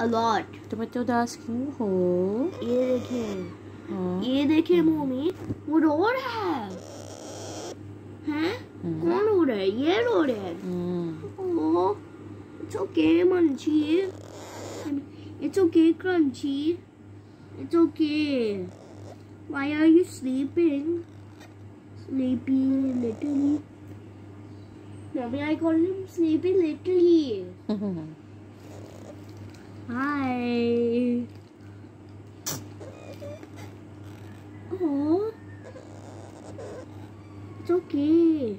A lot. Tomato दास क्यों हो? ये देखिए, हाँ? ये देखिए मम्मी, वो रो रहा है। हैं? कौन रो रहा है? ये रो रहा है। Oh, it's okay, Munchie. It's okay, Crunchy. It's okay. Why are you sleeping? Sleepy little. Mommy, I call him Sleepy Little. Hi. Oh, it's okay.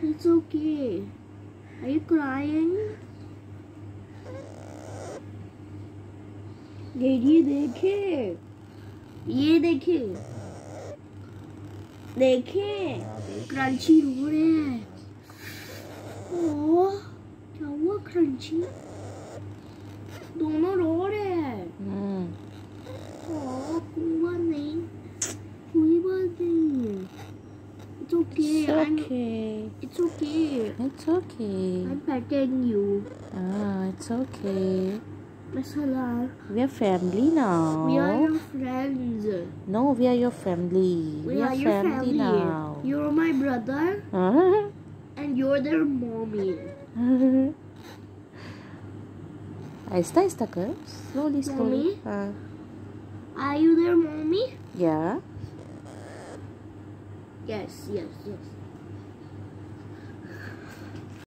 It's okay. Are you crying? ये देखिए, ये देखिए, देखिए, क्रंची रो रहे हैं। ओह, क्या हुआ crunchy? दोनों रो रहे हैं। ओह, कोई बात नहीं, कोई बात नहीं। It's okay. It's okay. It's okay. I'm petting you. It's okay. Masala. We are family now. We are your friends. No, we are your family. We are your family now. You're my brother. And you're their mommy. Aahista Aahista कर. Slowly. Mommy? Are you their mommy? Yeah. Yes.